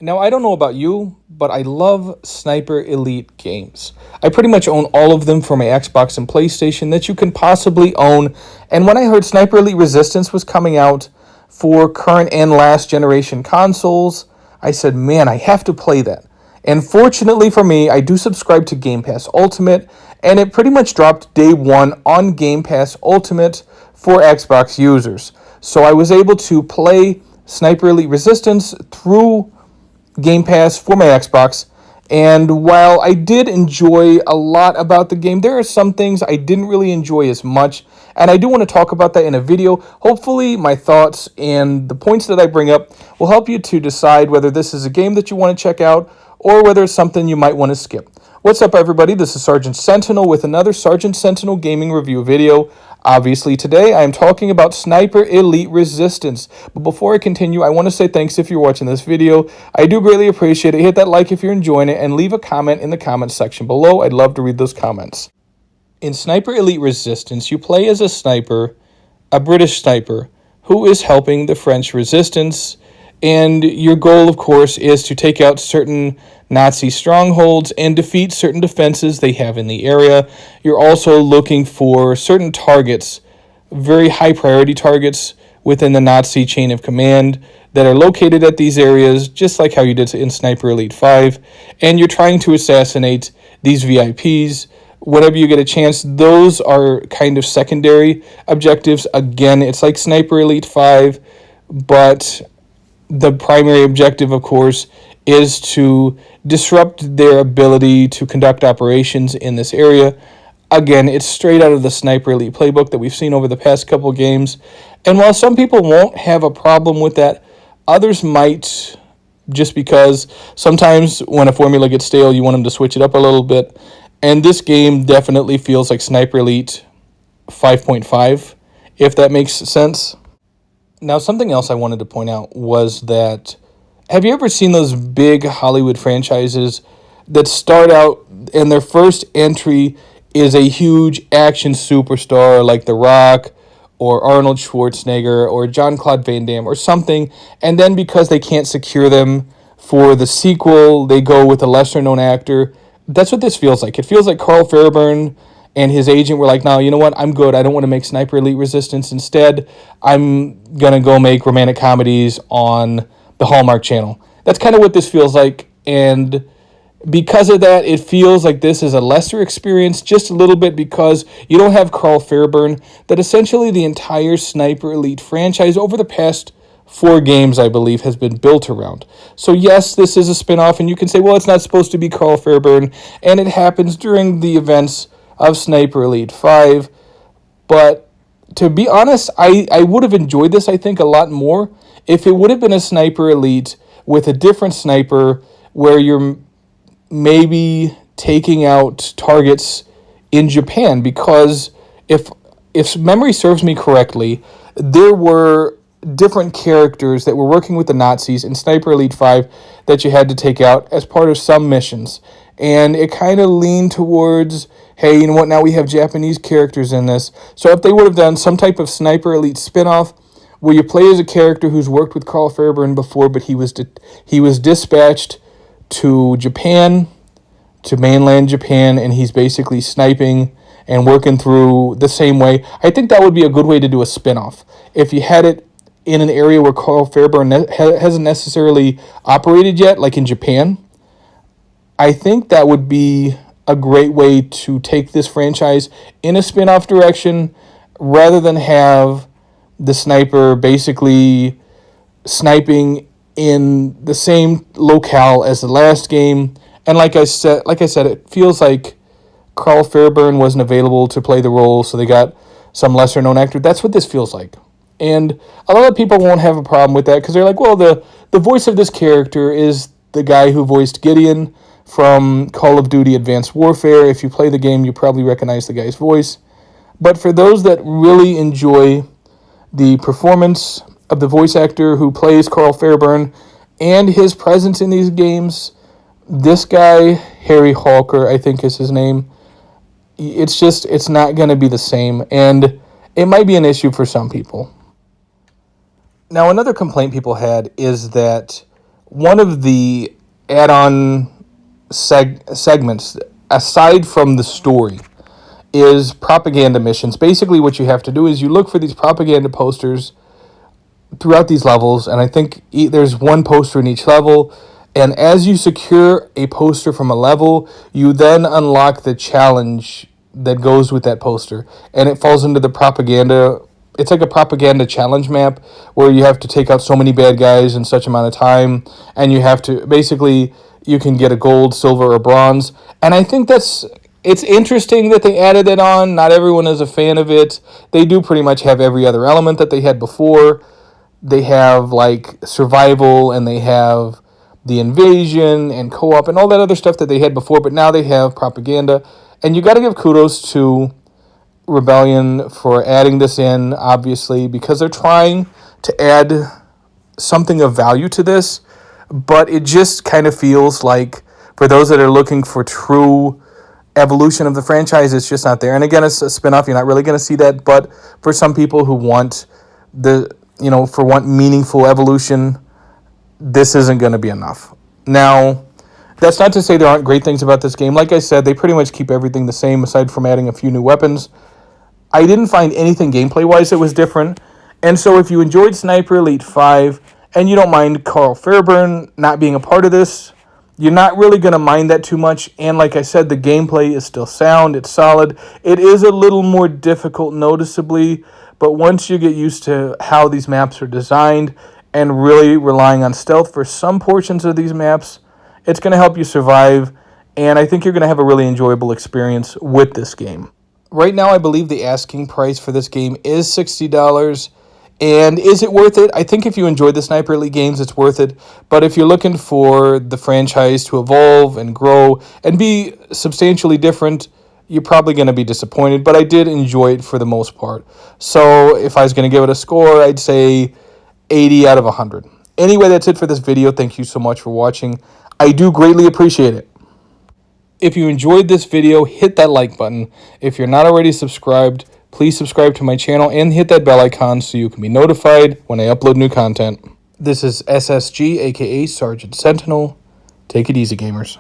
Now, I don't know about you, but I love Sniper Elite games. I pretty much own all of them for my Xbox and PlayStation that you can possibly own. And when I heard Sniper Elite Resistance was coming out for current and last generation consoles, I said, man, I have to play that. And fortunately for me, I do subscribe to Game Pass Ultimate, and it pretty much dropped day one on Game Pass Ultimate for Xbox users. So I was able to play Sniper Elite Resistance through Game Pass for my Xbox. And while I did enjoy a lot about the game, there are some things I didn't really enjoy as much. And I do want to talk about that in a video. Hopefully my thoughts and the points that I bring up will help you to decide whether this is a game that you want to check out or whether it's something you might want to skip. What's up, everybody? This is Sergeant Sentinel with another Sergeant Sentinel gaming review video. Obviously, today I am talking about Sniper Elite Resistance. But before I continue, I want to say thanks if you're watching this video. I do greatly appreciate it. Hit that like if you're enjoying it, and leave a comment in the comments section below. I'd love to read those comments. In Sniper Elite Resistance, you play as a sniper, a British sniper, who is helping the French resistance. And your goal, of course, is to take out certain Nazi strongholds and defeat certain defenses they have in the area. You're also looking for certain targets, very high priority targets within the Nazi chain of command that are located at these areas, just like how you did in Sniper Elite 5. And you're trying to assassinate these VIPs. Whenever you get a chance, those are kind of secondary objectives. Again, it's like Sniper Elite 5, but the primary objective, of course, is to disrupt their ability to conduct operations in this area. Again, it's straight out of the Sniper Elite playbook that we've seen over the past couple games. And while some people won't have a problem with that, others might, just because sometimes when a formula gets stale, you want them to switch it up a little bit. And this game definitely feels like Sniper Elite 5.5, if that makes sense. Now, something else I wanted to point out was that, have you ever seen those big Hollywood franchises that start out and their first entry is a huge action superstar like The Rock or Arnold Schwarzenegger or Jean-Claude Van Damme or something, and then because they can't secure them for the sequel, they go with a lesser-known actor? That's what this feels like. It feels like Carl Fairburn and his agent were like, no, you know what? I'm good. I don't want to make Sniper Elite Resistance. Instead, I'm going to go make romantic comedies on the Hallmark Channel. That's kind of what this feels like. And because of that, it feels like this is a lesser experience just a little bit because you don't have Carl Fairburn, that essentially the entire Sniper Elite franchise over the past 4 games, I believe, has been built around. So yes, this is a spin-off, and you can say, well, it's not supposed to be Carl Fairburn, and it happens during the events of Sniper Elite 5, but to be honest, I would have enjoyed this, I think, a lot more if it would have been a Sniper Elite with a different sniper where you're maybe taking out targets in Japan, because if memory serves me correctly, there were different characters that were working with the Nazis in Sniper Elite 5 that you had to take out as part of some missions. And it kind of leaned towards, hey, you know what, now we have Japanese characters in this. So if they would have done some type of Sniper Elite spinoff where you play as a character who's worked with Carl Fairburn before, but he was dispatched to Japan, to mainland Japan, and he's basically sniping and working through the same way, I think that would be a good way to do a spinoff. If you had it in an area where Carl Fairburn hasn't necessarily operated yet, like in Japan, I think that would be a great way to take this franchise in a spin-off direction rather than have the sniper basically sniping in the same locale as the last game. And like I said, it feels like Carl Fairburn wasn't available to play the role, so they got some lesser-known actor. That's what this feels like. And a lot of people won't have a problem with that because they're like, well, the voice of this character is the guy who voiced Gideon from Call of Duty Advanced Warfare. If you play the game, you probably recognize the guy's voice. But for those that really enjoy the performance of the voice actor who plays Carl Fairburn and his presence in these games, this guy, Harry Hawker, I think is his name, it's not going to be the same. And it might be an issue for some people. Now, another complaint people had is that one of the add-on segments, aside from the story, is propaganda missions. Basically, what you have to do is you look for these propaganda posters throughout these levels, and I think there's one poster in each level. And as you secure a poster from a level, you then unlock the challenge that goes with that poster, and it falls into the propaganda. It's like a propaganda challenge map where you have to take out so many bad guys in such amount of time, and you have to basically, you can get a gold, silver, or bronze. And I think it's interesting that they added it on. Not everyone is a fan of it. They do pretty much have every other element that they had before. They have like survival, and they have the invasion and co-op and all that other stuff that they had before, but now they have propaganda. And you got to give kudos to Rebellion for adding this in, obviously, because they're trying to add something of value to this, but it just kind of feels like, for those that are looking for true evolution of the franchise, it's just not there. And again, it's a spinoff, you're not really going to see that, but for some people who want want meaningful evolution, this isn't going to be enough. Now, that's not to say there aren't great things about this game. Like I said, they pretty much keep everything the same aside from adding a few new weapons. I didn't find anything gameplay-wise that was different. And so if you enjoyed Sniper Elite 5 and you don't mind Carl Fairburn not being a part of this, you're not really going to mind that too much. And like I said, the gameplay is still sound. It's solid. It is a little more difficult noticeably, but once you get used to how these maps are designed and really relying on stealth for some portions of these maps, it's going to help you survive, and I think you're going to have a really enjoyable experience with this game. Right now, I believe the asking price for this game is $60. And is it worth it? I think if you enjoy the Sniper Elite games, it's worth it. But if you're looking for the franchise to evolve and grow and be substantially different, you're probably going to be disappointed. But I did enjoy it for the most part. So if I was going to give it a score, I'd say 80 out of 100. Anyway, that's it for this video. Thank you so much for watching. I do greatly appreciate it. If you enjoyed this video, hit that like button. If you're not already subscribed, please subscribe to my channel and hit that bell icon so you can be notified when I upload new content. This is SSG, aka Sergeant Sentinel. Take it easy, gamers.